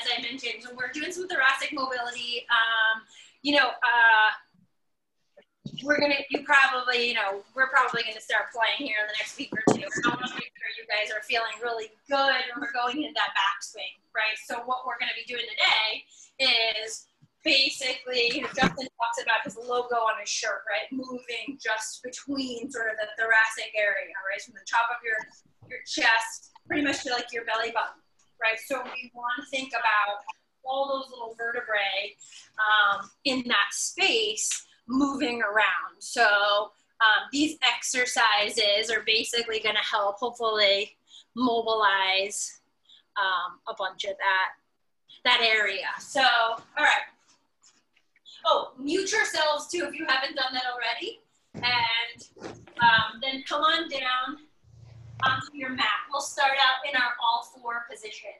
as I mentioned, so we're doing some thoracic mobility. We're probably gonna start playing here in the next week or two. I want to make sure you guys are feeling really good when we're going into that backswing, right? So what we're gonna be doing today is basically, Justin talks about his logo on his shirt, right? Moving just between sort of the thoracic area, right? From the top of your chest, pretty much to like your belly button, right? So we want to think about all those little vertebrae in that space moving around. So these exercises are basically going to help hopefully mobilize a bunch of that area. So, all right. Oh, mute yourselves too if you haven't done that already. And then come on down onto your mat. We'll start out in our all four position.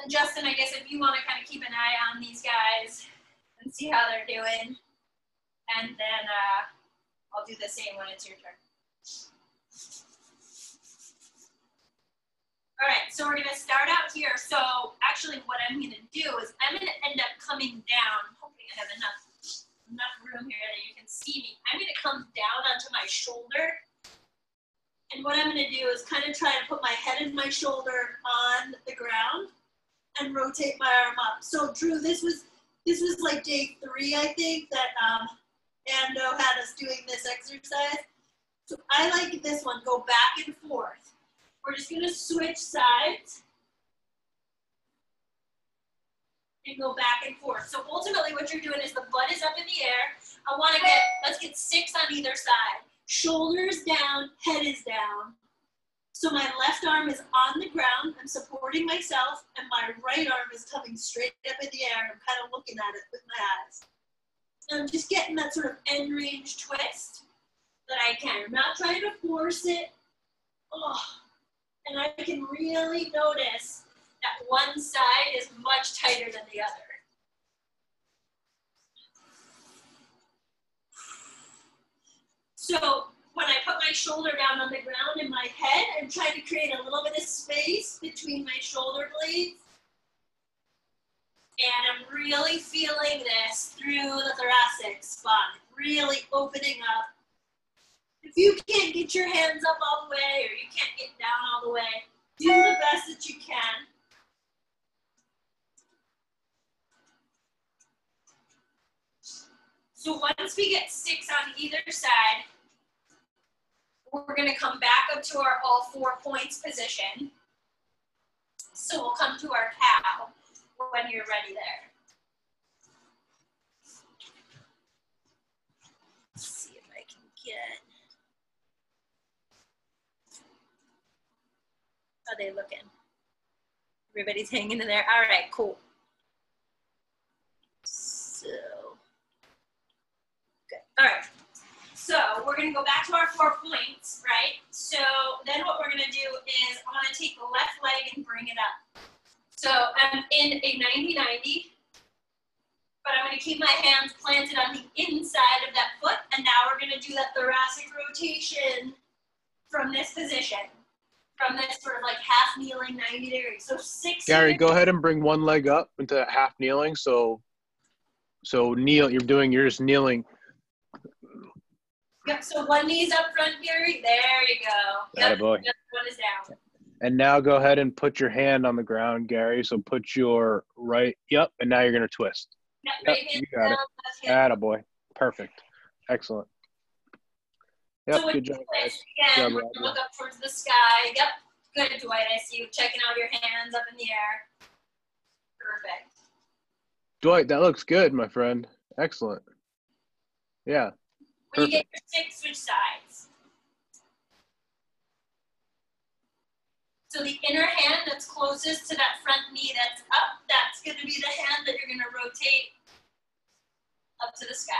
And Justin, I guess if you want to kind of keep an eye on these guys and see how they're doing. And then I'll do the same when it's your turn. All right, so we're gonna start out here. So actually what I'm gonna do is I'm gonna end up coming down. Hopefully I have enough room here that you can see me. I'm gonna come down onto my shoulder. And what I'm gonna do is kind of try to put my head and my shoulder on the ground and rotate my arm up. So Drew, this was like day 3, I think, that Ando had us doing this exercise. So I like this one, go back and forth. We're just gonna switch sides and go back and forth. So ultimately what you're doing is the butt is up in the air. Let's get 6 on either side. Shoulders down, head is down. So my left arm is on the ground, I'm supporting myself, and my right arm is coming straight up in the air, and I'm kind of looking at it with my eyes. And I'm just getting that sort of end range twist that I can. I'm not trying to force it. Oh. And I can really notice that one side is much tighter than the other. So when I put my shoulder down on the ground in my head, I'm trying to create a little bit of space between my shoulder blades. And I'm really feeling this through the thoracic spine, really opening up. If you can't get your hands up all the way or you can't get down all the way, do the best that you can. So once we get 6 on either side, we're going to come back up to our all 4 points position. So we'll come to our cow when you're ready there. Let's see if I can get... How are they looking? Everybody's hanging in there. All right, cool. So, good. All right. So we're going to go back to our 4 points, right? So then what we're going to do is I want to take the left leg and bring it up. So I'm in a 90-90, but I'm going to keep my hands planted on the inside of that foot. And now we're going to do that thoracic rotation from this position. From this sort of like half kneeling 90 degrees. So 6. Gary, go ahead and bring one leg up into that half kneeling. So kneel, you're just kneeling. Yep, so one knee's up front, Gary. There you go. Yep, boy. One is down. And now go ahead and put your hand on the ground, Gary. So put your right, yep, and now you're going to twist. Yep, right hand you got down, it. Attaboy. Perfect. Excellent. Yep, so good job, guys. Again, we're going to look up towards the sky. Yep, good, Dwight. I see you checking out your hands up in the air. Perfect. Dwight, that looks good, my friend. Excellent. Yeah. When you get your 6, switch sides. So the inner hand that's closest to that front knee that's up, that's going to be the hand that you're going to rotate up to the sky.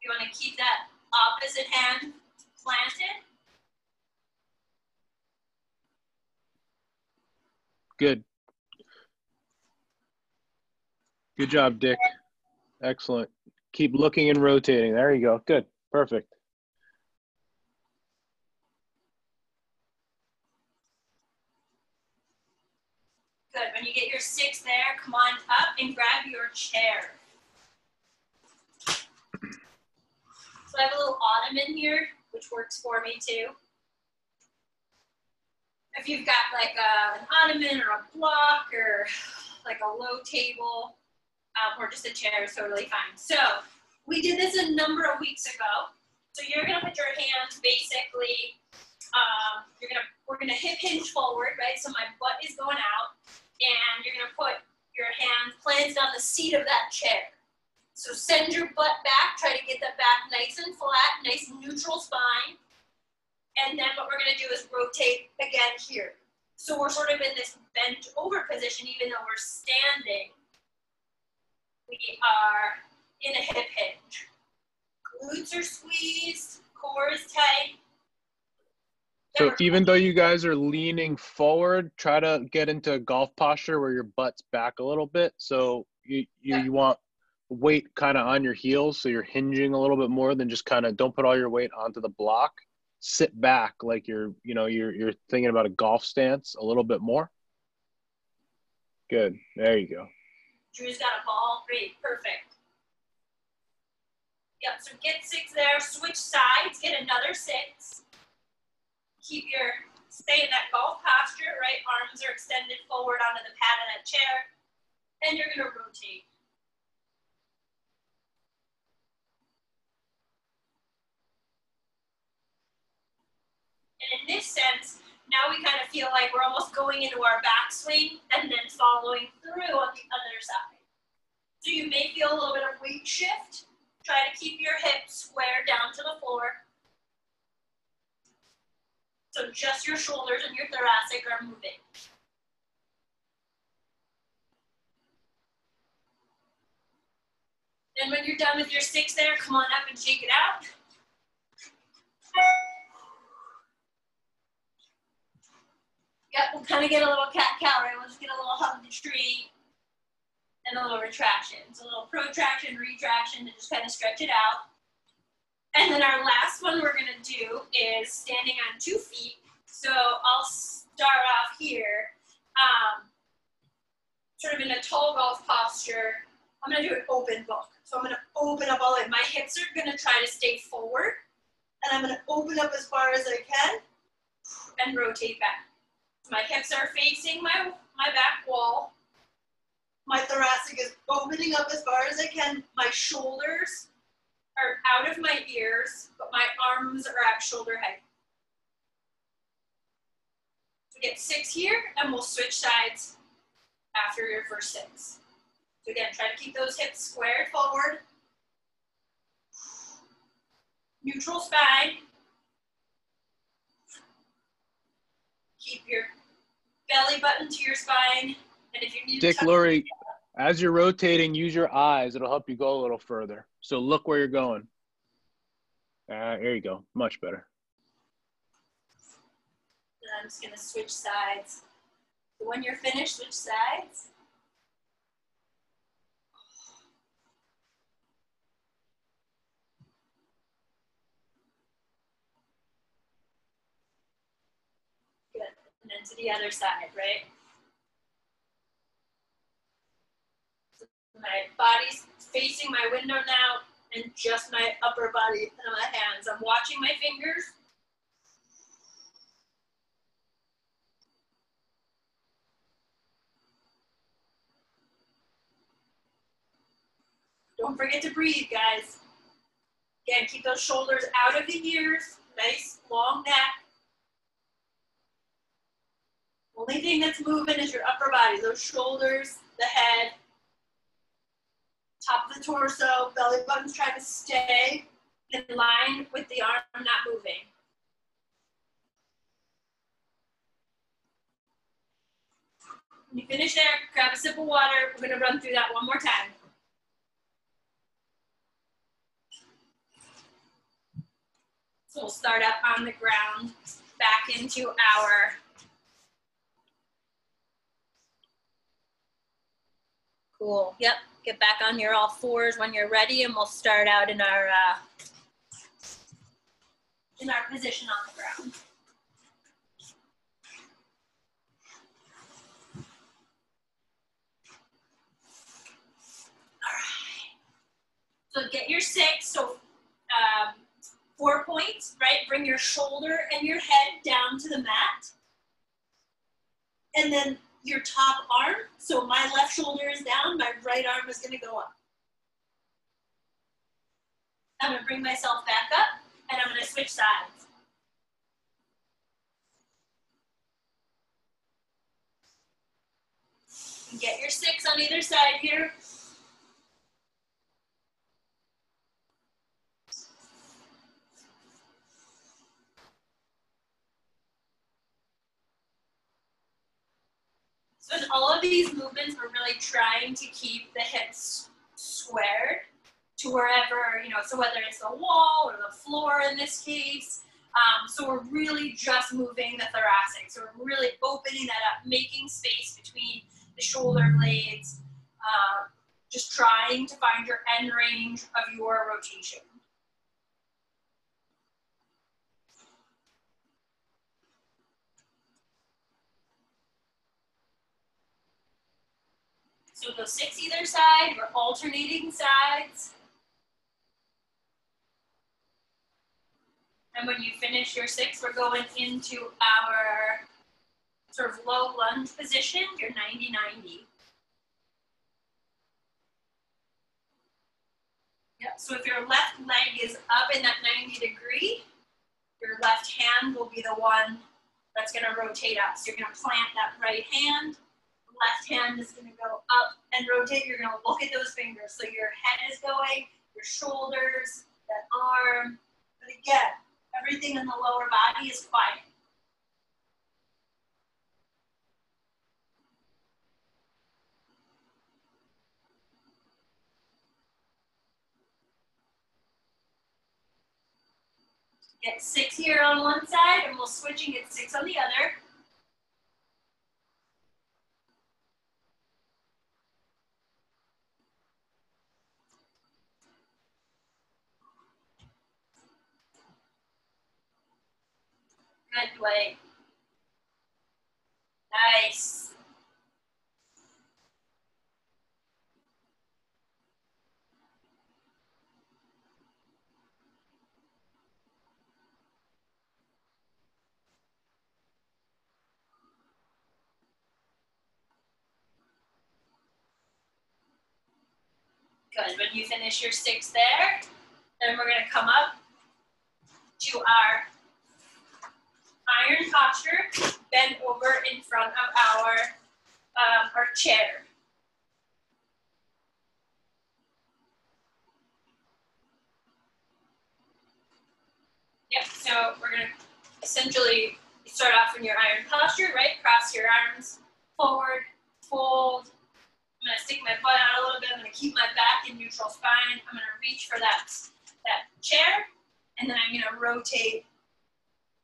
You want to keep that opposite hand planted. Good. Good job, Dick. Excellent. Keep looking and rotating. There you go. Good. Perfect. Good. When you get your 6 there, come on up and grab your chair. So I have a little ottoman here, which works for me too. If you've got like an ottoman or a block or like a low table or just a chair is totally fine. So we did this a number of weeks ago. So you're gonna put your hands basically, we're gonna hip hinge forward, right? So my butt is going out and you're gonna put your hands planted on the seat of that chair. So send your butt back, try to get that back nice and flat, nice neutral spine. And then what we're gonna do is rotate again here. So we're sort of in this bent over position, even though we're standing. We are in a hip hinge. Glutes are squeezed, core is tight. So even though you guys are leaning forward, try to get into a golf posture where your butt's back a little bit. So you want weight kind of on your heels, so you're hinging a little bit more than just kind of don't put all your weight onto the block. Sit back like you're thinking about a golf stance a little bit more. Good. There you go. Drew's got a ball. Great. Perfect. Yep. So get 6 there. Switch sides. Get another 6. Stay in that golf posture, right? Arms are extended forward onto the pad of that chair. And you're going to rotate. And in this sense, now we kind of feel like we're almost going into our backswing and then following through on the other side. So you may feel a little bit of weight shift. Try to keep your hips square down to the floor. So just your shoulders and your thoracic are moving. And when you're done with your 6 there, come on up and shake it out. Yep, we'll kind of get a little cat-cow, right? We'll just get a little hug the tree and a little retraction. So a little protraction, retraction to just kind of stretch it out. And then our last one we're gonna do is standing on 2 feet. So I'll start off here, sort of in a tall golf posture. I'm gonna do an open book. So I'm gonna open up all the way. My hips are gonna try to stay forward. And I'm gonna open up as far as I can and rotate back. My hips are facing my back wall. My thoracic is opening up as far as I can. My shoulders are out of my ears, but my arms are at shoulder height. So get 6 here, and we'll switch sides after your first 6. So again, try to keep those hips squared forward. Neutral spine. Keep your belly button to your spine. And if you need Dick, Lori, as you're rotating, use your eyes. It'll help you go a little further. So look where you're going. There you go. Much better. And I'm just going to switch sides. So when you're finished, switch sides. Good. And then to the other side, right? So my body's facing my window now, and just my upper body and my hands. I'm watching my fingers. Don't forget to breathe, guys. Again, keep those shoulders out of the ears. Nice, long neck. Only thing that's moving is your upper body. Those shoulders, the head, top of the torso, belly button's trying to stay in line with the arm not moving. When you finish there, grab a sip of water. We're gonna run through that one more time. So we'll start up on the ground, back into our cool. Yep. Get back on your all fours when you're ready, and we'll start out in our position on the ground. get your 6, so 4 points, right? Bring your shoulder and your head down to the mat. And then your top arm, so my left shoulder is down, my right arm is gonna go up. I'm gonna bring myself back up, and I'm gonna switch sides. And get your 6 on either side here. So in all of these movements, we're really trying to keep the hips squared to wherever, you know, so whether it's the wall or the floor in this case. So we're really just moving the thoracic. So we're really opening that up, making space between the shoulder blades, just trying to find your end range of your rotation. So go 6 either side, we're alternating sides. And when you finish your 6, we're going into our sort of low lunge position, your 90-90. Yep, so if your left leg is up in that 90 degree, your left hand will be the one that's gonna rotate up. So you're gonna plant that right hand, left hand is gonna go up and rotate. You're gonna look at those fingers. So your head is going, your shoulders, that arm. But again, everything in the lower body is quiet. Get 6 here on one side, and we'll switch and get 6 on the other. Good, Blake. Nice. Good, when you finish your 6 there, then we're gonna come up to our iron posture, bend over in front of our chair. Yep, so we're gonna essentially start off in your iron posture, right? Cross your arms forward, fold. I'm gonna stick my butt out a little bit. I'm gonna keep my back in neutral spine. I'm gonna reach for that chair, and then I'm gonna rotate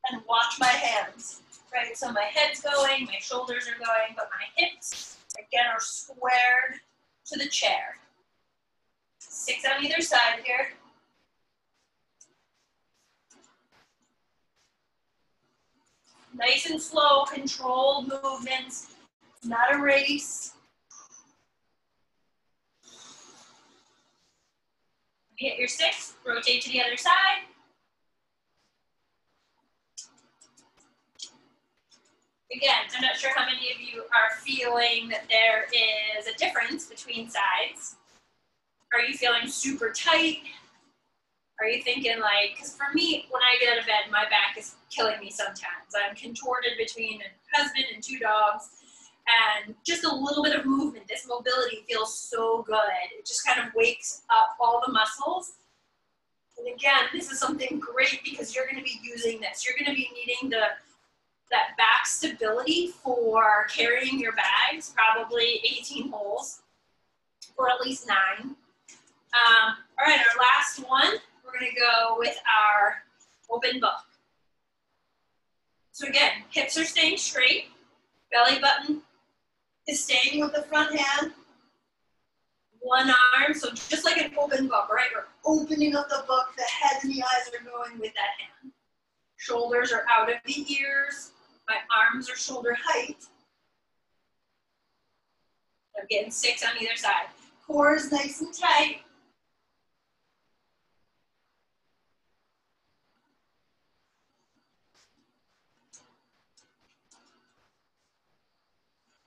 and watch my hands, right? So my head's going, my shoulders are going, but my hips, again, are squared to the chair. 6 on either side here. Nice and slow, controlled movements, not a race. Hit your 6, rotate to the other side. Again, I'm not sure how many of you are feeling that there is a difference between sides. Are you feeling super tight? Are you thinking like, because for me, when I get out of bed, my back is killing me sometimes. I'm contorted between a husband and 2 dogs, and just a little bit of movement, this mobility feels so good. It just kind of wakes up all the muscles. And again, this is something great because you're gonna be using this. You're gonna be needing that back stability for carrying your bags, probably 18 holes, or at least 9. All right, our last one, we're gonna go with our open book. So again, hips are staying straight, belly button is staying with the front hand, one arm, so just like an open book, right? We're opening up the book, the head and the eyes are going with that hand. Shoulders are out of the ears, my arms are shoulder height. I'm getting 6 on either side. Core is nice and tight.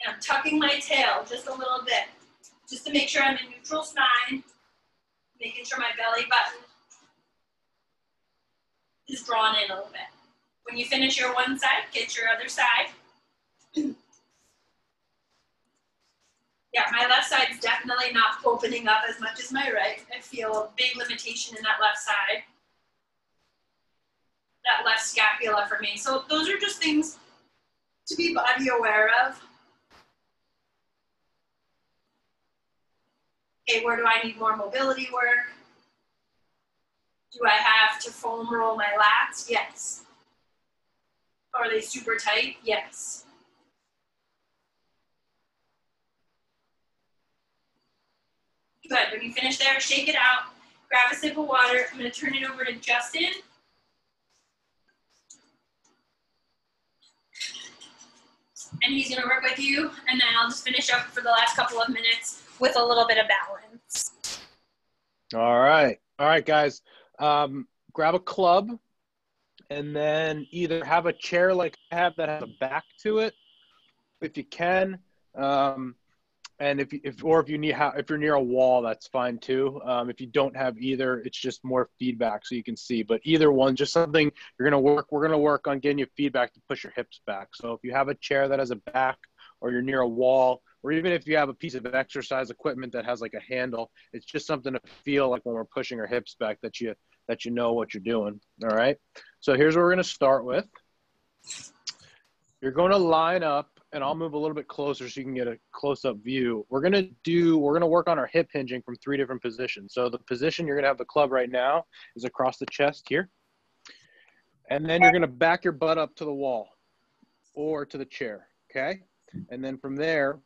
And I'm tucking my tail just a little bit, just to make sure I'm in neutral spine, making sure my belly button is drawn in a little bit. When you finish your one side, get your other side. Yeah, my left side's definitely not opening up as much as my right. I feel a big limitation in that left side. That left scapula for me. So those are just things to be body aware of. Okay, where do I need more mobility work? Do I have to foam roll my lats? Yes. Are they super tight? Yes. Good, when you finish there, shake it out, grab a sip of water. I'm gonna turn it over to Justin. And he's gonna work with you, and then I'll just finish up for the last couple of minutes with a little bit of balance. All right, guys. Grab a club, and then either have a chair like I have that has a back to it, if you can. And if you're near a wall, that's fine too. If you don't have either, it's just more feedback so you can see. But either one, just something we're gonna work on getting you feedback to push your hips back. So if you have a chair that has a back, or you're near a wall, or even if you have a piece of exercise equipment that has like a handle, it's just something to feel like when we're pushing our hips back that you know what you're doing. All right. So here's what we're gonna start with. You're going to line up, and I'll move a little bit closer so you can get a close-up view. We're going to work on our hip hinging from 3 different positions. So the position you're going to have the club right now is across the chest here. And then you're going to back your butt up to the wall or to the chair, okay? And then from there,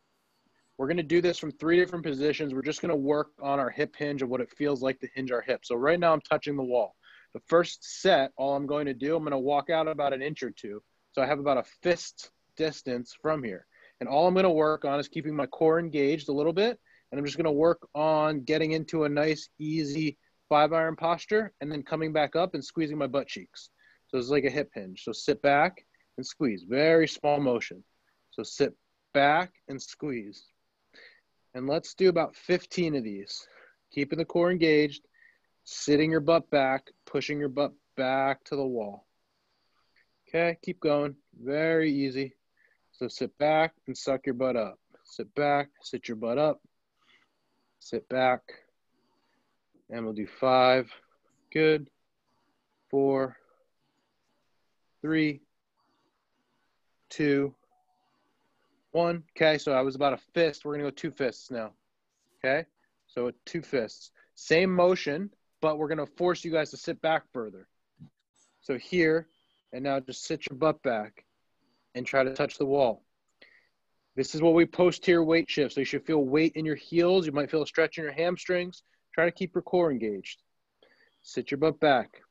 we're going to do this from 3 different positions. We're just going to work on our hip hinge of what it feels like to hinge our hips. So right now I'm touching the wall. The first set, all I'm going to do, I'm going to walk out about an inch or two. So I have about a fist distance from here. And all I'm going to work on is keeping my core engaged a little bit. And I'm just going to work on getting into a nice, easy 5-iron posture and then coming back up and squeezing my butt cheeks. So it's like a hip hinge. So sit back and squeeze. Very small motion. So sit back and squeeze. And let's do about 15 of these. Keeping the core engaged, sitting your butt back, pushing your butt back to the wall. Okay, keep going. Very easy. So sit back and suck your butt up. Sit back, sit your butt up. Sit back. And we'll do 5. Good. 4, 3, 2, 1. Okay, so I was about a fist. We're going to go 2 fists now. Okay, so 2 fists. Same motion, but we're going to force you guys to sit back further. So here, and now just sit your butt back and try to touch the wall. This is what we posterior weight shift. So you should feel weight in your heels. You might feel a stretch in your hamstrings. Try to keep your core engaged. Sit your butt back.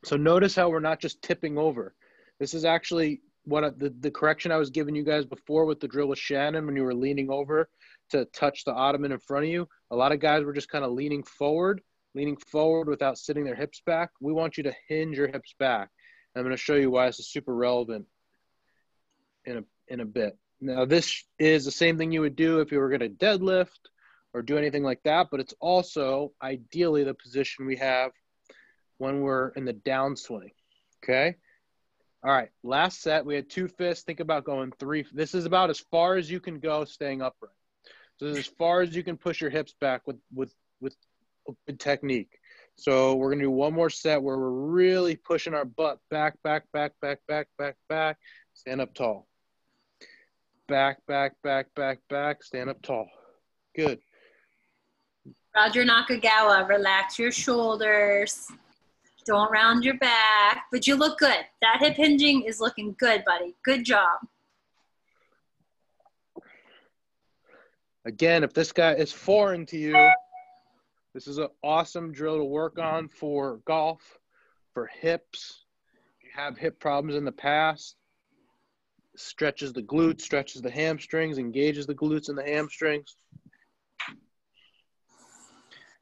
So notice how we're not just tipping over. This is actually what the correction I was giving you guys before with the drill with Shannon when you were leaning over to touch the ottoman in front of you. A lot of guys were just kind of leaning forward without sitting their hips back. We want you to hinge your hips back. I'm going to show you why this is super relevant in a bit. Now, this is the same thing you would do if you were going to deadlift or do anything like that, but it's also ideally the position we have when we're in the downswing, okay? All right, last set, we had 2 fists. Think about going 3. This is about as far as you can go staying upright. So this is as far as you can push your hips back with good technique. So we're gonna do one more set where we're really pushing our butt back, back, back, back, back, back, back. Stand up tall. Back, back, back, back, back. Stand up tall. Good. Roger Nakagawa, relax your shoulders. Don't round your back, but you look good. That hip hinging is looking good, buddy. Good job. Again, if this guy is foreign to you, this is an awesome drill to work on for golf, for hips. If you have hip problems in the past, stretches the glutes, stretches the hamstrings, engages the glutes and the hamstrings.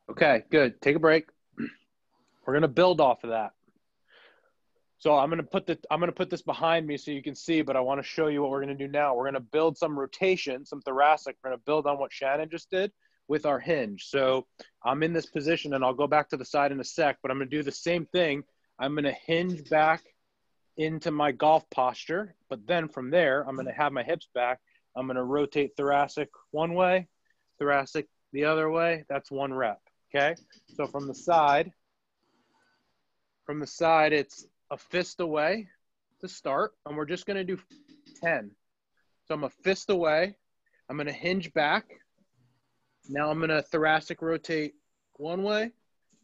Okay, good. Take a break. We're going to build off of that. So I'm gonna put this behind me so you can see, but I want to show you what we're gonna do now. We're gonna build some rotation, some thoracic. We're gonna build on what Shannon just did with our hinge. So I'm in this position, and I'll go back to the side in a sec, but I'm gonna do the same thing. I'm gonna hinge back into my golf posture, but then from there, I'm gonna have my hips back. I'm gonna rotate thoracic one way, thoracic the other way. That's 1 rep, okay? So from the side, it's a fist away to start, and we're just gonna do 10. So I'm a fist away. I'm gonna hinge back. Now I'm gonna thoracic rotate one way,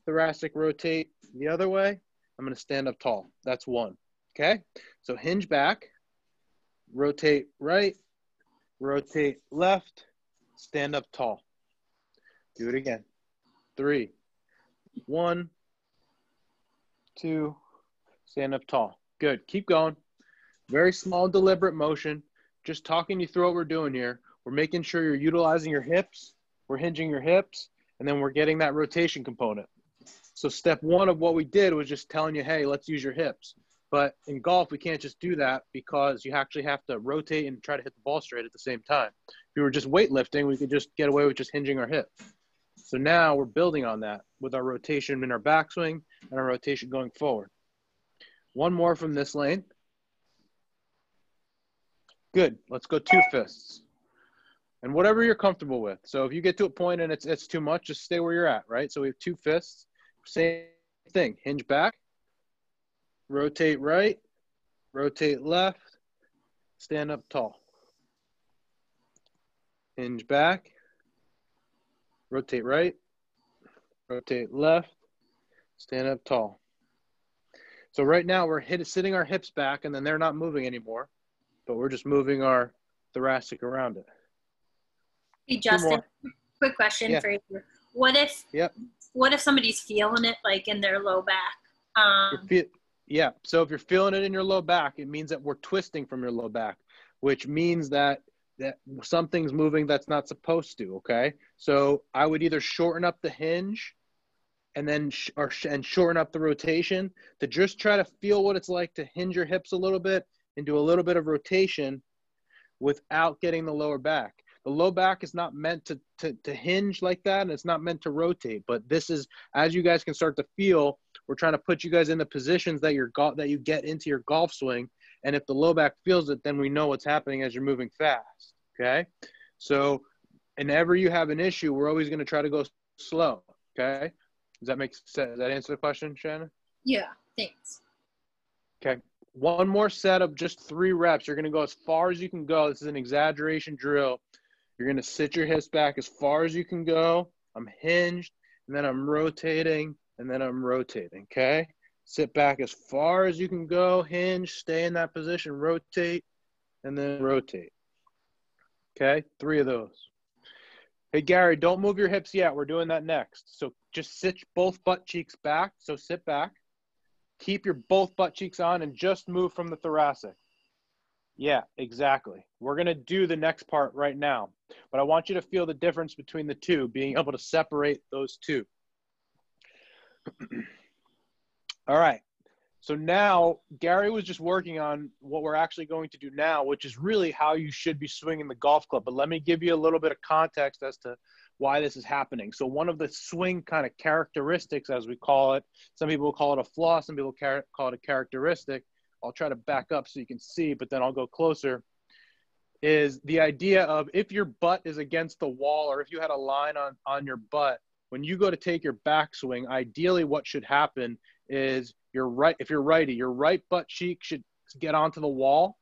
thoracic rotate the other way. I'm gonna stand up tall. That's 1, okay? So hinge back, rotate right, rotate left, stand up tall. Do it again. 3, 1, 2, stand up tall. Good. Keep going. Very small, deliberate motion. Just talking you through what we're doing here. We're making sure you're utilizing your hips. We're hinging your hips, and then we're getting that rotation component. So step 1 of what we did was just telling you, hey, let's use your hips. But in golf, we can't just do that because you actually have to rotate and try to hit the ball straight at the same time. If we were just weightlifting, we could just get away with just hinging our hips. So now we're building on that with our rotation in our backswing and our rotation going forward. 1 more from this lane. Good. Let's go 2 fists. And whatever you're comfortable with. So if you get to a point and it's too much, just stay where you're at, right? So we have 2 fists. Same thing. Hinge back. Rotate right. Rotate left. Stand up tall. Hinge back. Rotate right. Rotate left. Stand up tall. So right now we're sitting our hips back, and then they're not moving anymore, but we're just moving our thoracic around it. Hey, Justin, quick question for you. What if somebody's feeling it like in their low back? So if you're feeling it in your low back, it means that we're twisting from your low back, which means that something's moving that's not supposed to, okay? So I would either shorten up the hinge and then shorten up the rotation to just try to feel what it's like to hinge your hips a little bit and do a little bit of rotation without getting the lower back. The low back is not meant to hinge like that, and it's not meant to rotate. But this is, as you guys can start to feel, we're trying to put you guys in the positions that you get into your golf swing. And if the low back feels it, then we know what's happening as you're moving fast, okay? So whenever you have an issue, we're always going to try to go slow, okay? Does that make sense? Does that answer the question, Shannon? Yeah, thanks. Okay. 1 more set of just 3 reps. You're going to go as far as you can go. This is an exaggeration drill. You're going to sit your hips back as far as you can go. I'm hinged, and then I'm rotating, and then I'm rotating, okay? Sit back as far as you can go, hinge, stay in that position, rotate, and then rotate. Okay, 3 of those. Hey, Gary, don't move your hips yet. We're doing that next. So just sit both butt cheeks back. So sit back. Keep your both butt cheeks on and just move from the thoracic. Yeah, exactly. We're going to do the next part right now. But I want you to feel the difference between the 2, being able to separate those 2. All right. So now Gary was just working on what we're actually going to do now, which is really how you should be swinging the golf club. But let me give you a little bit of context as to why this is happening. So one of the swing kind of characteristics, as we call it, some people will call it a flaw, some people call it a characteristic. I'll try to back up so you can see, but then I'll go closer, is the idea of if your butt is against the wall or if you had a line on your butt, when you go to take your backswing, ideally what should happen is if you're righty, your right butt cheek should get onto the wall.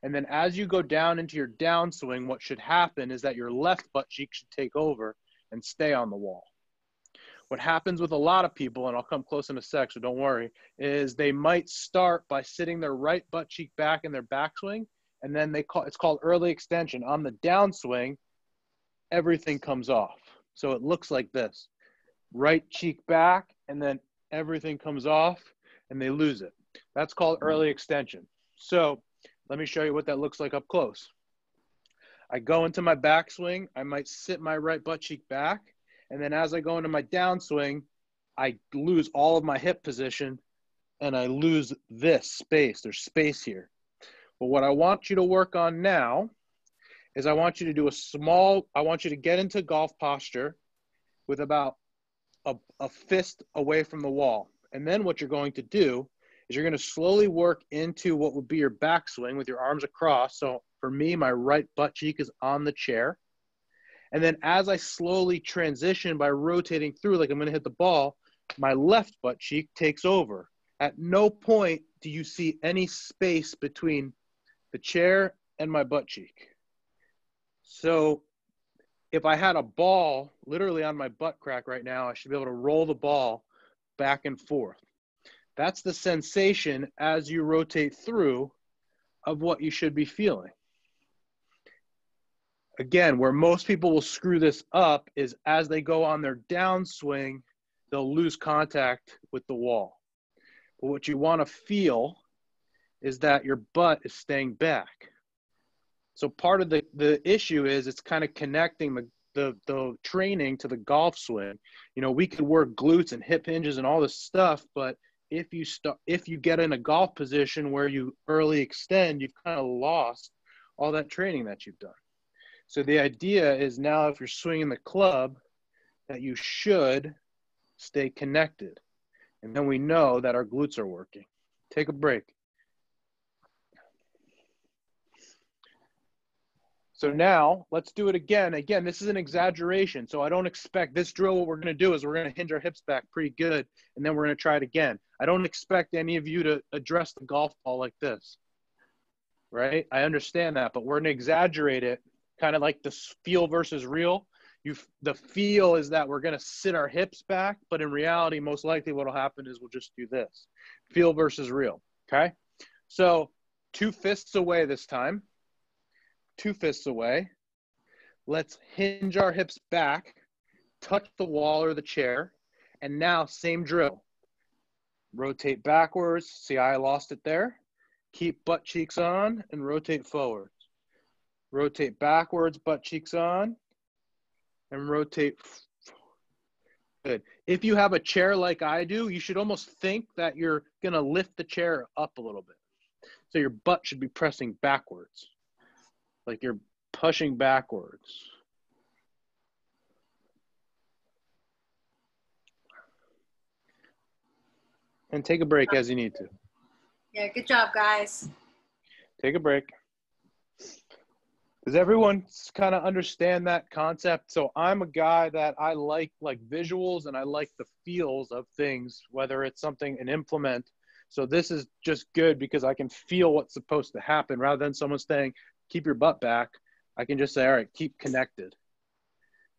And then as you go down into your downswing, what should happen is that your left butt cheek should take over and stay on the wall. What happens with a lot of people, and I'll come close in a sec, so don't worry, is they might start by sitting their right butt cheek back in their backswing, and then it's called early extension. On the downswing, everything comes off. So it looks like this. Right cheek back, and then everything comes off, and they lose it. That's called early extension. So let me show you what that looks like up close. I go into my backswing. I might sit my right butt cheek back. And then as I go into my downswing, I lose all of my hip position and I lose this space. There's space here. But what I want you to work on now is I want you to do I want you to get into golf posture with about a fist away from the wall. And then what you're going to do is you're going to slowly work into what would be your backswing with your arms across. So for me, my right butt cheek is on the chair. And then as I slowly transition by rotating through, like I'm going to hit the ball, my left butt cheek takes over. At no point do you see any space between the chair and my butt cheek. So if I had a ball literally on my butt crack right now, I should be able to roll the ball back and forth. That's the sensation as you rotate through of what you should be feeling. Again, where most people will screw this up is as they go on their downswing, they'll lose contact with the wall. But what you want to feel is that your butt is staying back. So part of the issue is it's kind of connecting the training to the golf swing. You know, we could work glutes and hip hinges and all this stuff, but if you get in a golf position where you early extend, you've kind of lost all that training that you've done. So the idea is now if you're swinging the club, that you should stay connected. And then we know that our glutes are working. Take a break. So now let's do it again. Again, this is an exaggeration. So I don't expect this drill. What we're going to do is we're going to hinge our hips back pretty good. And then we're going to try it again. I don't expect any of you to address the golf ball like this, right? I understand that, but we're going to exaggerate it, kind of like the feel versus real. The feel is that we're going to sit our hips back, but in reality, most likely what will happen is we'll just do this. Feel versus real, okay? So 2 fists away this time. 2 fists away. Let's hinge our hips back, touch the wall or the chair, and now same drill. Rotate backwards. See, I lost it there. Keep butt cheeks on and rotate forwards. Rotate backwards, butt cheeks on, and rotate. Good. If you have a chair like I do, you should almost think that you're going to lift the chair up a little bit. So your butt should be pressing backwards, like you're pushing backwards. And take a break as you need to. Yeah, good job, guys. Take a break. Does everyone kind of understand that concept? So I'm a guy that I like visuals and I like the feels of things, whether it's something, an implement. So this is just good because I can feel what's supposed to happen rather than someone saying, keep your butt back. I can just say, all right, keep connected.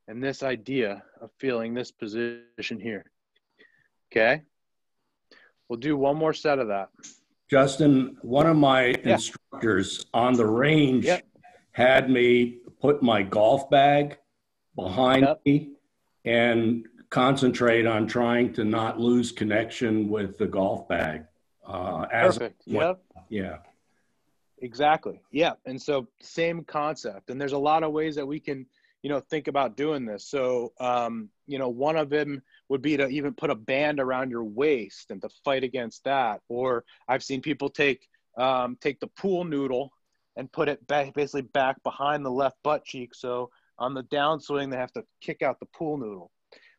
And this idea of feeling this position here. Okay. We'll do one more set of that. Justin, one of my instructors on the range had me put my golf bag behind me and concentrate on trying to not lose connection with the golf bag. Perfect. Yeah. Exactly. Yeah. And so same concept. And there's a lot of ways that we can, think about doing this. So, one of them would be to even put a band around your waist and to fight against that. Or I've seen people take the pool noodle and put it basically back behind the left butt cheek. So on the downswing, they have to kick out the pool noodle.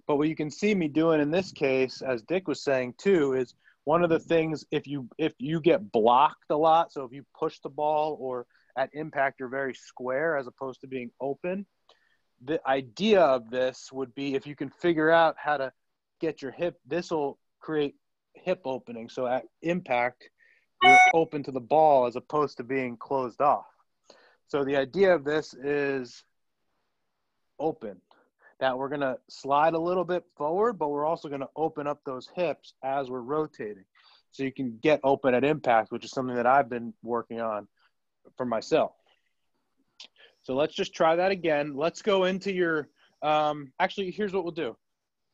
But what you can see me doing in this case, as Dick was saying too, is one of the things, if you get blocked a lot, so if you push the ball or at impact, you're very square as opposed to being open. The idea of this would be if you can figure out how to get your hip, this will create hip opening. So at impact, you're open to the ball as opposed to being closed off. So the idea of this is open, that we're going to slide a little bit forward, but we're also going to open up those hips as we're rotating. So you can get open at impact, which is something that I've been working on for myself. So let's just try that again. Let's go into your, actually, here's what we'll do.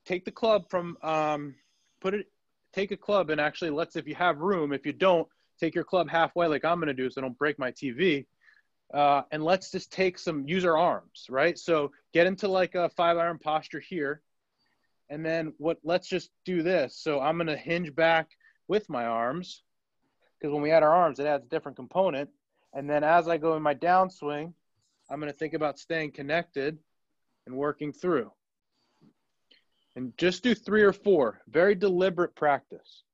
Take the club from, take a club and actually if you have room, if you don't, take your club halfway like I'm going to do so I don't break my TV. And let's just use our arms, right? So get into like a 5-iron posture here. And then let's just do this. So I'm going to hinge back with my arms, because when we add our arms, it adds a different component. And then as I go in my downswing, I'm going to think about staying connected and working through. And just do 3 or 4. Very deliberate practice.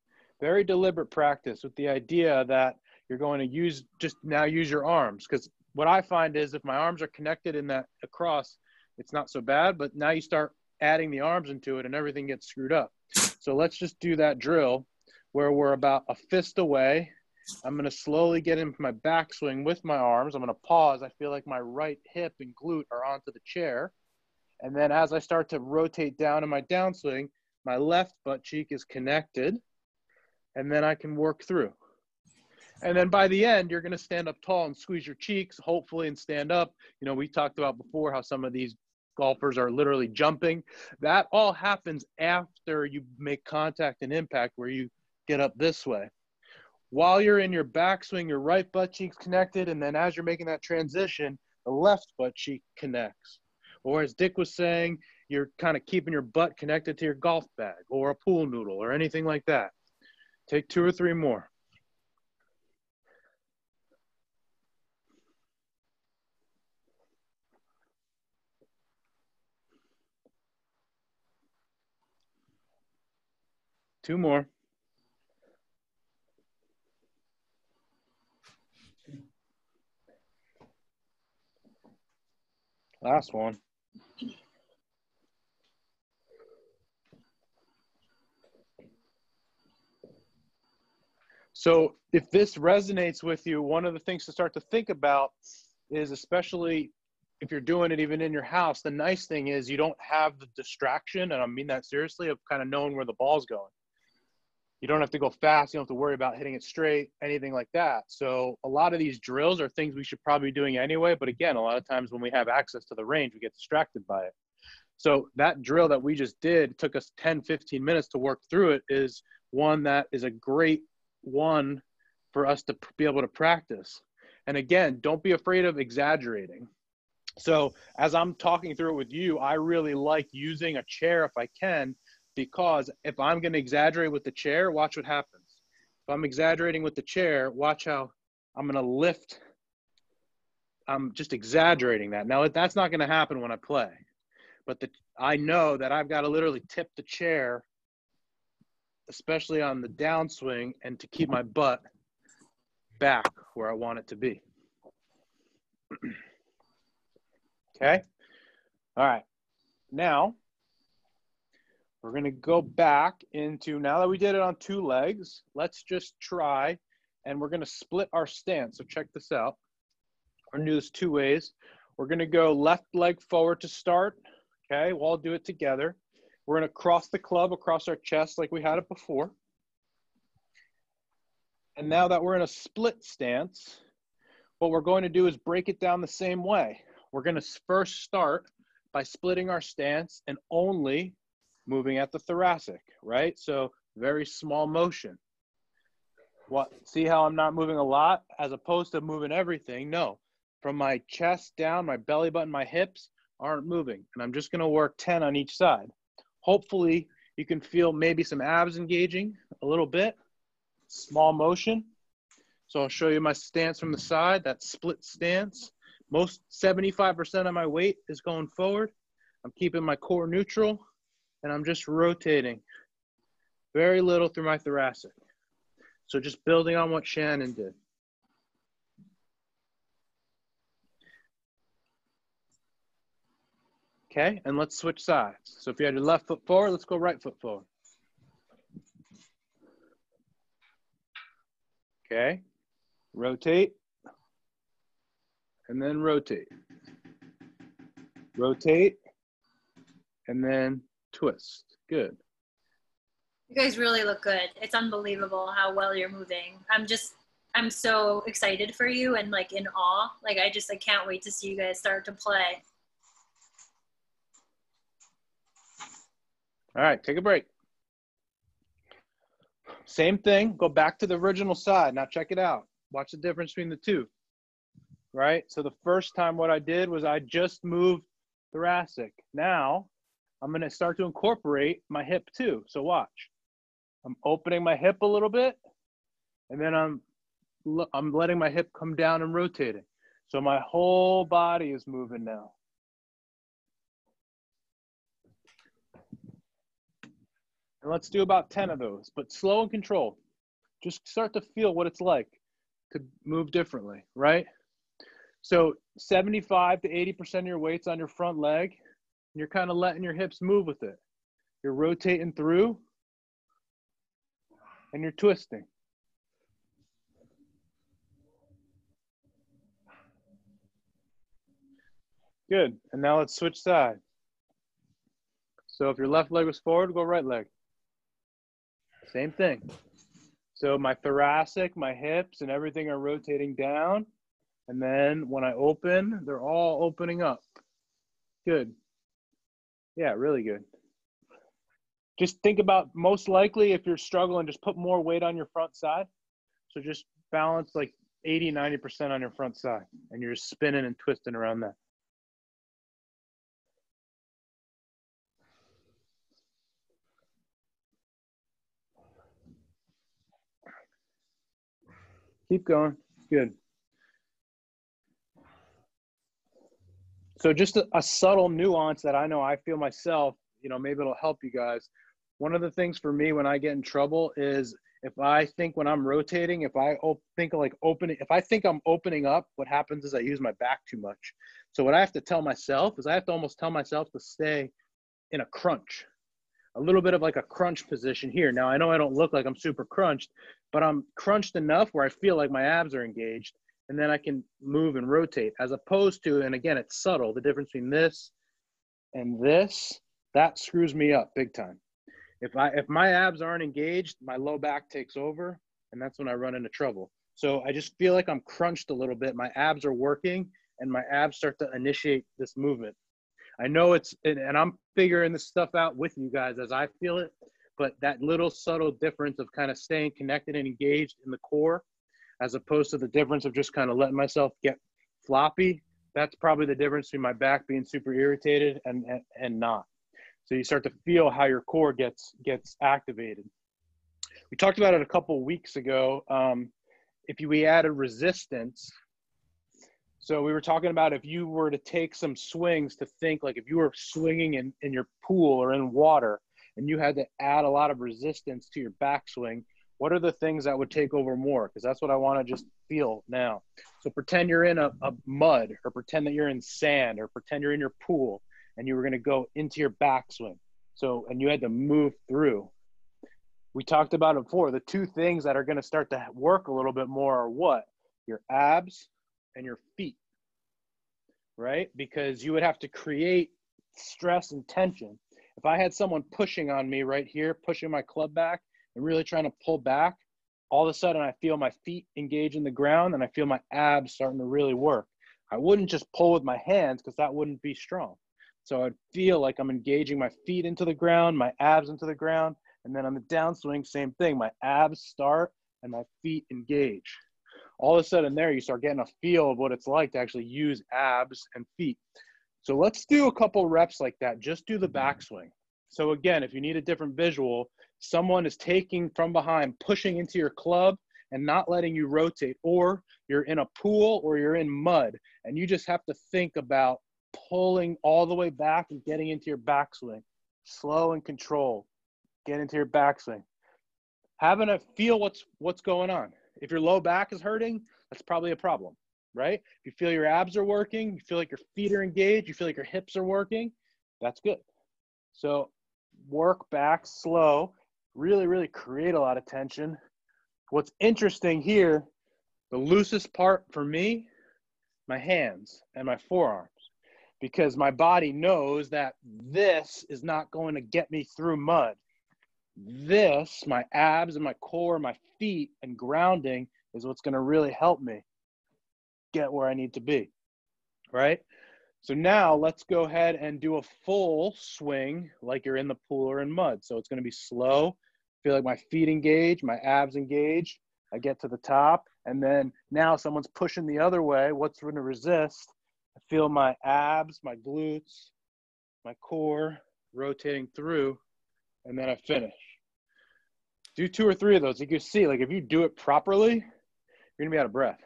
Very deliberate practice with the idea that you're going to use your arms. Because what I find is if my arms are connected in that across, it's not so bad. But now you start adding the arms into it and everything gets screwed up. So let's just do that drill where we're about a fist away. I'm going to slowly get into my backswing with my arms. I'm going to pause. I feel like my right hip and glute are onto the chair. And then as I start to rotate down in my downswing, my left butt cheek is connected. And then I can work through. And then by the end, you're going to stand up tall and squeeze your cheeks, hopefully, and stand up. You know, we talked about before how some of these golfers are literally jumping. That all happens after you make contact and impact where you get up this way. While you're in your backswing, your right butt cheek's connected, and then as you're making that transition, the left butt cheek connects. Or as Dick was saying, you're kind of keeping your butt connected to your golf bag or a pool noodle or anything like that. Take 2 or 3 more. Two more. Last one. So if this resonates with you, one of the things to start to think about is, especially if you're doing it even in your house, the nice thing is you don't have the distraction, and I mean that seriously, of kind of knowing where the ball's going. You don't have to go fast. You don't have to worry about hitting it straight, anything like that. So a lot of these drills are things we should probably be doing anyway. But again, a lot of times when we have access to the range, we get distracted by it. So that drill that we just did, took us 10, 15 minutes to work through it, is one that is a great one for us to be able to practice. And again, don't be afraid of exaggerating. So as I'm talking through it with you, I really like using a chair if I can, because if I'm going to exaggerate with the chair, watch what happens. If I'm exaggerating with the chair, watch how I'm going to lift. I'm just exaggerating that. Now, that's not going to happen when I play. But I know that I've got to literally tip the chair, especially on the downswing, and to keep my butt back where I want it to be. Okay? All right. Now, we're going to go back into, now that we did it on 2 legs, let's just try, and we're going to split our stance. So check this out. We're going to do this 2 ways. We're going to go left leg forward to start. Okay, we'll all do it together. We're going to cross the club across our chest like we had it before. And now that we're in a split stance, what we're going to do is break it down the same way. We're going to first start by splitting our stance and only moving at the thoracic, right? So very small motion. See how I'm not moving a lot as opposed to moving everything? No. From my chest down, my belly button, my hips aren't moving. And I'm just going to work 10 on each side. Hopefully you can feel maybe some abs engaging a little bit. Small motion. So I'll show you my stance from the side, that split stance. Most 75% of my weight is going forward. I'm keeping my core neutral, and I'm just rotating very little through my thoracic. So just building on what Shannon did. Okay, and let's switch sides. So if you had your left foot forward, let's go right foot forward. Okay, rotate, and then rotate. Rotate, and then twist. Good. You guys really look good. It's unbelievable how well you're moving. I'm so excited for you and like in awe. Like I can't wait to see you guys start to play. All right, take a break. Same thing, go back to the original side. Now check it out. Watch the difference between the two, right? So the first time what I did was I just moved thoracic. Now I'm going to start to incorporate my hip too. So watch. I'm opening my hip a little bit, and then I'm letting my hip come down and rotating. So my whole body is moving now. And let's do about 10 of those, but slow and controlled. Just start to feel what it's like to move differently, right? So 75 to 80% of your weight's on your front leg, and you're kind of letting your hips move with it. You're rotating through, and you're twisting. Good. And now let's switch sides. So if your left leg was forward, go right leg. Same thing. So my thoracic, my hips, and everything are rotating down. And then when I open, they're all opening up. Good. Yeah, really good. Just think about, most likely if you're struggling, just put more weight on your front side. So just balance like 80, 90% on your front side. And you're just spinning and twisting around that. Keep going. Good. So just a subtle nuance that I know I feel myself, you know, maybe it'll help you guys. One of the things for me when I get in trouble is if I think when I'm rotating, if I think like opening, if I think I'm opening up, what happens is I use my back too much. So what I have to tell myself is I have to almost tell myself to stay in a crunch, a little bit of like a crunch position here. Now I know I don't look like I'm super crunched, but I'm crunched enough where I feel like my abs are engaged, and then I can move and rotate, as opposed to, and again, it's subtle, the difference between this and this, that screws me up big time. If my abs aren't engaged, my low back takes over, and that's when I run into trouble. So I just feel like I'm crunched a little bit. My abs are working, and my abs start to initiate this movement. I know and I'm figuring this stuff out with you guys as I feel it, but that little subtle difference of kind of staying connected and engaged in the core, as opposed to the difference of just kind of letting myself get floppy, that's probably the difference between my back being super irritated and not. So you start to feel how your core gets activated. We talked about it a couple of weeks ago. We added resistance. So we were talking about if you were to take some swings, to think like if you were swinging in your pool or in water and you had to add a lot of resistance to your backswing, what are the things that would take over more? Because that's what I want to just feel now. So pretend you're in a mud, or pretend that you're in sand, or pretend you're in your pool and you were going to go into your backswing. So, and you had to move through. We talked about it before. The two things that are going to start to work a little bit more are what? Your abs and your feet, right? Because you would have to create stress and tension. If I had someone pushing on me right here, pushing my club back and really trying to pull back, all of a sudden I feel my feet engage in the ground and I feel my abs starting to really work. I wouldn't just pull with my hands because that wouldn't be strong. So I'd feel like I'm engaging my feet into the ground, my abs into the ground, and then on the downswing, same thing. My abs start and my feet engage. All of a sudden there, you start getting a feel of what it's like to actually use abs and feet. So let's do a couple reps like that. Just do the backswing. So again, if you need a different visual, someone is taking from behind, pushing into your club and not letting you rotate, or you're in a pool or you're in mud and you just have to think about pulling all the way back and getting into your backswing. Slow and controlled. Get into your backswing. Having to feel what's going on. If your low back is hurting, that's probably a problem, right? If you feel your abs are working, you feel like your feet are engaged, you feel like your hips are working, that's good. So work back slow, really, really create a lot of tension. What's interesting here, the loosest part for me, my hands and my forearms, because my body knows that this is not going to get me through mud. This, my abs and my core, my feet and grounding is what's going to really help me get where I need to be, right? So now let's go ahead and do a full swing like you're in the pool or in mud. So it's going to be slow. Feel like my feet engage, my abs engage. I get to the top, and then now someone's pushing the other way. What's going to resist? I feel my abs, my glutes, my core rotating through, and then I finish. Do 2 or 3 of those. You can see, like, if you do it properly, you're going to be out of breath.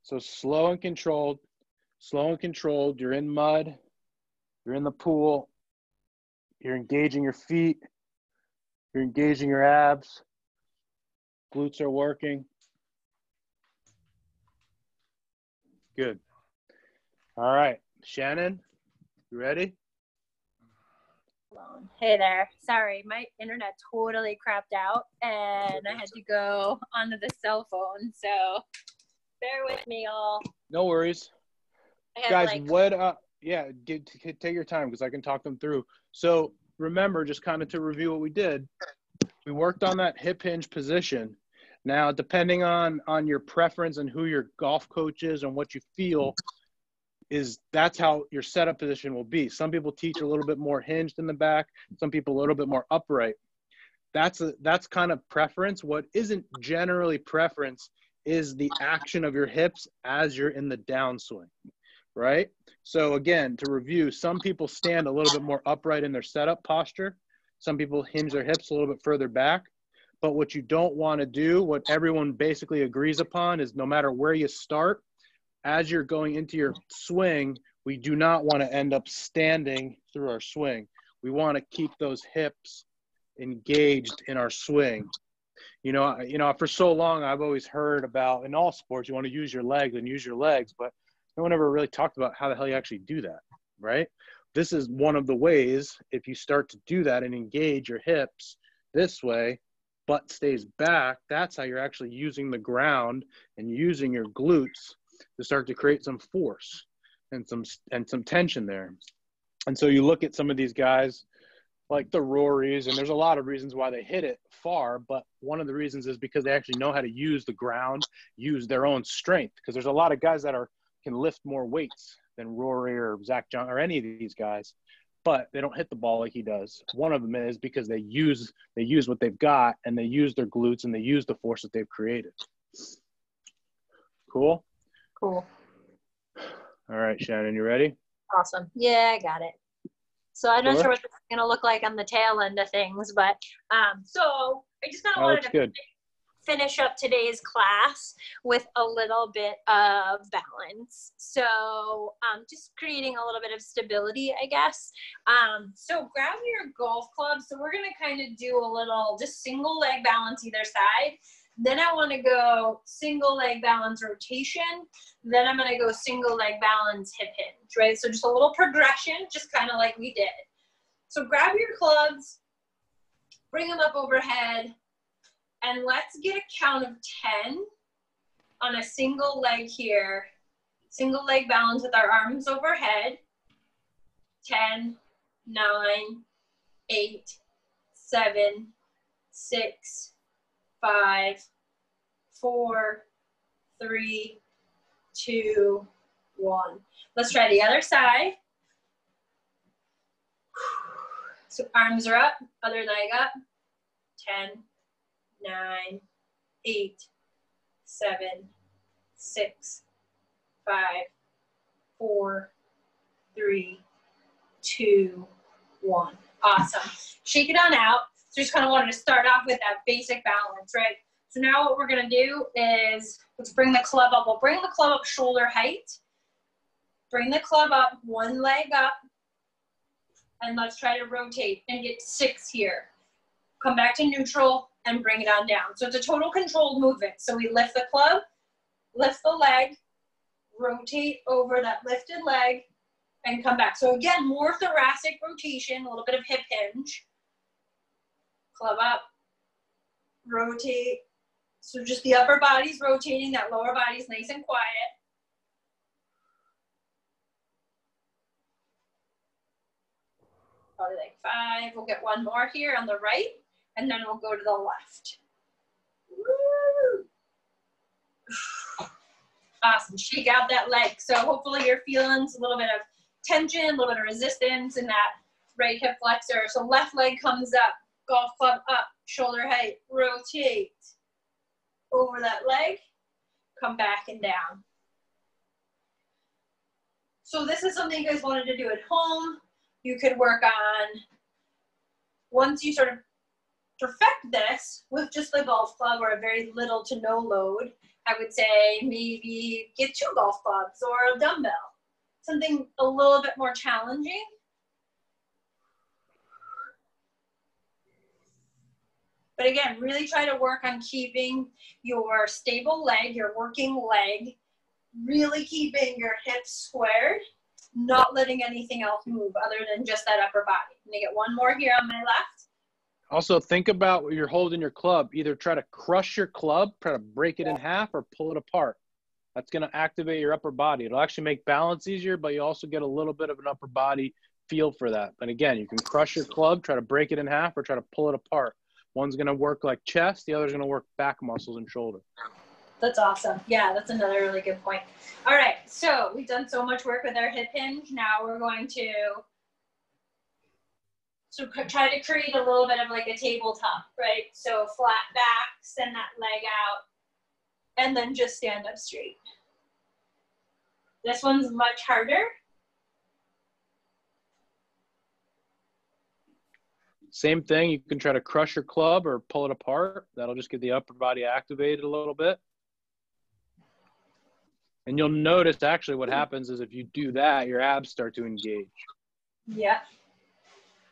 So slow and controlled. Slow and controlled. You're in mud. You're in the pool. You're engaging your feet. You're engaging your abs. Glutes are working. Good. All right. Shannon, you ready? Hey there. Sorry, my internet totally crapped out and I had to go onto the cell phone. So bear with me all. No worries. Guys, take your time because I can talk them through. So remember, just kind of to review what we did, we worked on that hip hinge position. Now, depending on your preference and who your golf coach is and what you feel, that's how your setup position will be. Some people teach a little bit more hinged in the back. Some people a little bit more upright. That's kind of preference. What isn't generally preference is the action of your hips as you're in the downswing, right? So again, to review, some people stand a little bit more upright in their setup posture. Some people hinge their hips a little bit further back. But what you don't want to do, what everyone basically agrees upon, is no matter where you start, as you're going into your swing, we do not want to end up standing through our swing. We want to keep those hips engaged in our swing. You know, for so long, I've always heard about, in all sports, you want to use your legs and use your legs, but no one ever really talked about how the hell you actually do that, right? This is one of the ways, if you start to do that and engage your hips this way, butt stays back, that's how you're actually using the ground and using your glutes to start to create some force and some tension there. And so you look at some of these guys like the Rorys, and there's a lot of reasons why they hit it far, but one of the reasons is because they actually know how to use the ground, use their own strength, because there's a lot of guys that can lift more weights than Rory or Zach John or any of these guys, but they don't hit the ball like he does. One of them is because they use what they've got, and they use their glutes, and they use the force that they've created. Cool? Cool. All right, Shannon, you ready? Awesome. Yeah, I got it. So I'm not sure what this is going to look like on the tail end of things, but so I just kind of wanted to finish up today's class with a little bit of balance. So just creating a little bit of stability, I guess. So grab your golf club. So we're going to kind of do a little just single leg balance either side. Then I want to go single leg balance rotation. Then I'm going to go single leg balance hip hinge, right? So just a little progression, just kind of like we did. So grab your clubs, bring them up overhead, and let's get a count of 10 on a single leg here. Single leg balance with our arms overhead. 10, 9, 8, 7, 6, 5, 4, 3, 2, 1. Let's try the other side. So arms are up, other leg up. 10, 9, 8, 7, 6, 5, 4, 3, 2, 1. Awesome. Shake it on out. So just kind of wanted to start off with that basic balance, right? So now what we're going to do is let's bring the club up. We'll bring the club up shoulder height. Bring the club up, one leg up, and let's try to rotate and get 6 here. Come back to neutral and bring it on down. So it's a total controlled movement. So we lift the club, lift the leg, rotate over that lifted leg, and come back. So again, more thoracic rotation, a little bit of hip hinge. Club up, rotate. So just the upper body's rotating, that lower body's nice and quiet. Probably like 5. We'll get one more here on the right, and then we'll go to the left. Woo! Awesome. Shake out that leg. So hopefully you're feeling a little bit of tension, a little bit of resistance in that right hip flexor. So left leg comes up, golf club up, shoulder height, rotate over that leg, come back and down. So this is something you guys wanted to do at home. You could work on once you sort of perfect this with just the golf club or a very little to no load, I would say maybe get 2 golf clubs or a dumbbell, something a little bit more challenging. But again, really try to work on keeping your stable leg, your working leg, really keeping your hips squared, not letting anything else move other than just that upper body. I'm gonna get one more here on my left. Also, think about when you're holding your club. Either try to crush your club, try to break it in half, or pull it apart. That's going to activate your upper body. It'll actually make balance easier, but you also get a little bit of an upper body feel for that. But again, you can crush your club, try to break it in half, or try to pull it apart. One's going to work like chest, the other's going to work back muscles and shoulder. That's awesome. Yeah, that's another really good point. All right, so we've done so much work with our hip hinge. Now we're going to try to create a little bit of like a tabletop, right? So flat back, send that leg out, and then just stand up straight. This one's much harder. Same thing, you can try to crush your club or pull it apart. That'll just get the upper body activated a little bit. And you'll notice actually what happens is if you do that, your abs start to engage. Yeah.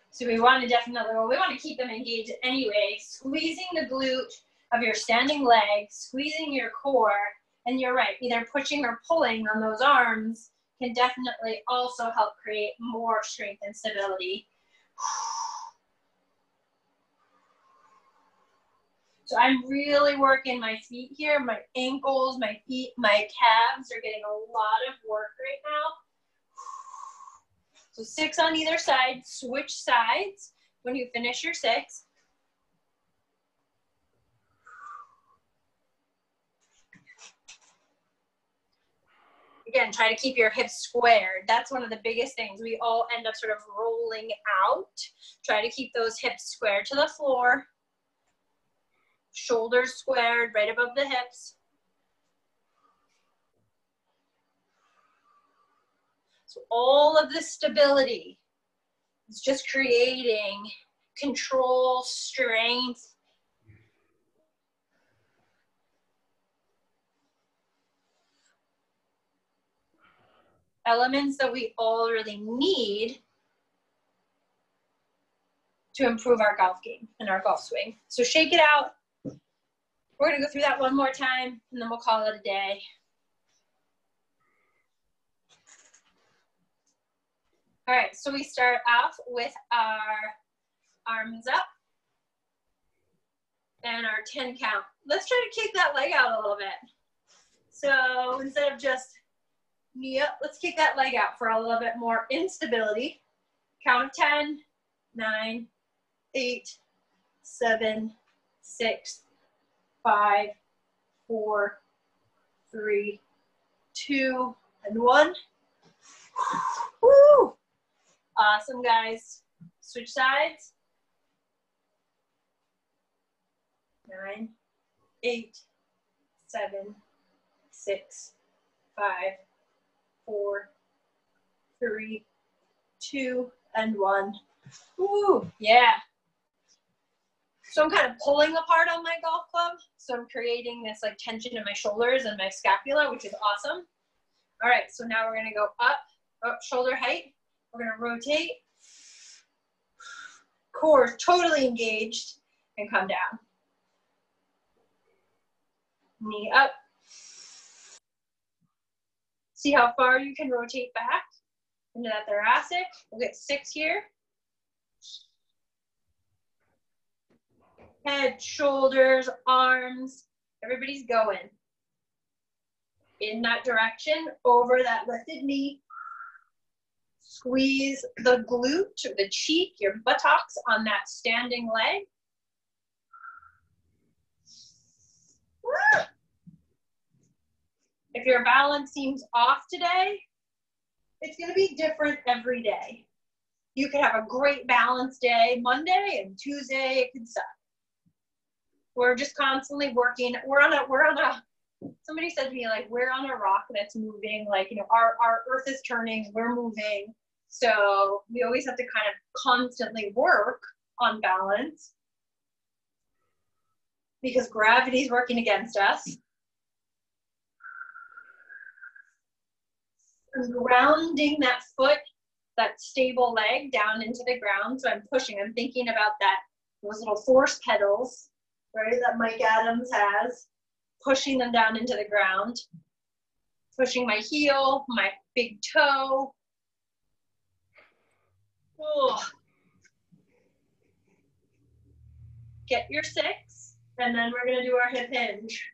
So we want to definitely, well, we want to keep them engaged anyway. Squeezing the glute of your standing leg, squeezing your core, and you're right, either pushing or pulling on those arms can definitely also help create more strength and stability. So I'm really working my feet here, my ankles, my feet, my calves are getting a lot of work right now. So 6 on either side, switch sides when you finish your 6. Again, try to keep your hips squared. That's one of the biggest things. We all end up sort of rolling out. Try to keep those hips squared to the floor. Shoulders squared right above the hips. So all of this stability is just creating control, strength. Elements that we all really need to improve our golf game and our golf swing. So shake it out. We're gonna go through that one more time and then we'll call it a day. All right, so we start off with our arms up and our 10 count. Let's try to kick that leg out a little bit. So instead of just knee up, let's kick that leg out for a little bit more instability. Count of 10, 9, 8, 7, 6, 5, 4, 3, 2, and 1. Woo! Awesome, guys. Switch sides. 9, 8, 7, 6, 5, 4, 3, 2, and 1. Woo! Yeah. So I'm kind of pulling apart on my golf club. So I'm creating this like tension in my shoulders and my scapula, which is awesome. All right, so now we're gonna go up shoulder height. We're gonna rotate. Core is totally engaged and come down. Knee up. See how far you can rotate back into that thoracic. We'll get 6 here. Head, shoulders, arms, everybody's going in that direction, over that lifted knee. Squeeze the glute, the cheek, your buttocks on that standing leg. If your balance seems off today, it's going to be different every day. You could have a great balance day Monday, and Tuesday it could suck. We're just constantly working. We're on a, somebody said to me, like, we're on a rock that's moving, like, you know, our earth is turning, we're moving. So we always have to kind of constantly work on balance because gravity's working against us. I'm grounding that foot, that stable leg down into the ground. So I'm pushing, I'm thinking about that, those little force pedals, right, that Mike Adams has, pushing them down into the ground, pushing my heel, my big toe. Ugh. Get your 6, and then we're gonna do our hip hinge.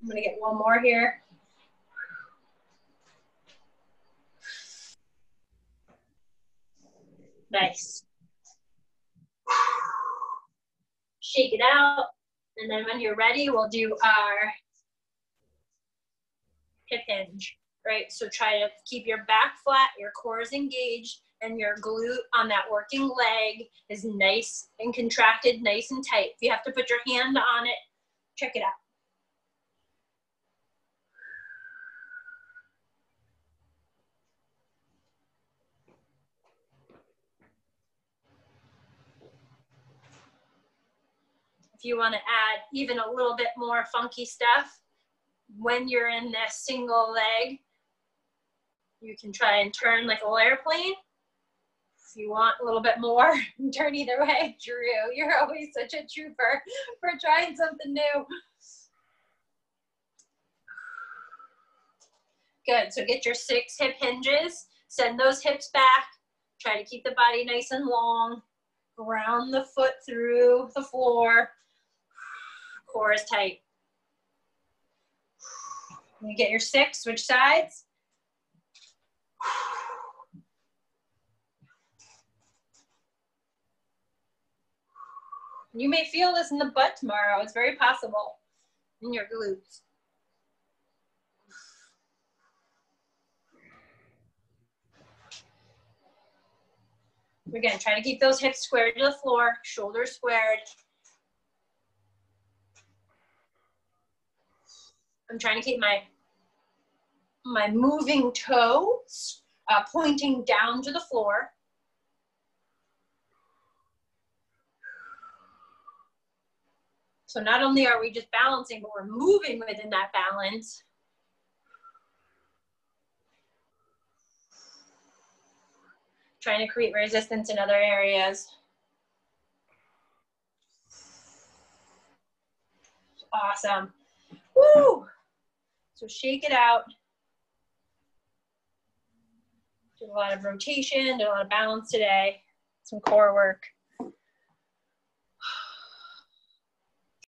I'm gonna get one more here. Nice. Shake it out, and then when you're ready, we'll do our hip hinge, right? So try to keep your back flat, your core is engaged, and your glute on that working leg is nice and contracted, nice and tight. If you have to put your hand on it, check it out. If you want to add even a little bit more funky stuff, when you're in this single leg, you can try and turn like a little airplane. If you want a little bit more, turn either way. Drew, you're always such a trooper for trying something new. Good, so get your 6 hip hinges, send those hips back, try to keep the body nice and long, ground the foot through the floor, core is tight. You get your 6, switch sides. You may feel this in the butt tomorrow. It's very possible in your glutes. Again, try to keep those hips squared to the floor, shoulders squared. I'm trying to keep my moving toes pointing down to the floor. So not only are we just balancing, but we're moving within that balance. Trying to create resistance in other areas. Awesome. Woo! So shake it out. Did a lot of rotation, did a lot of balance today. Some core work.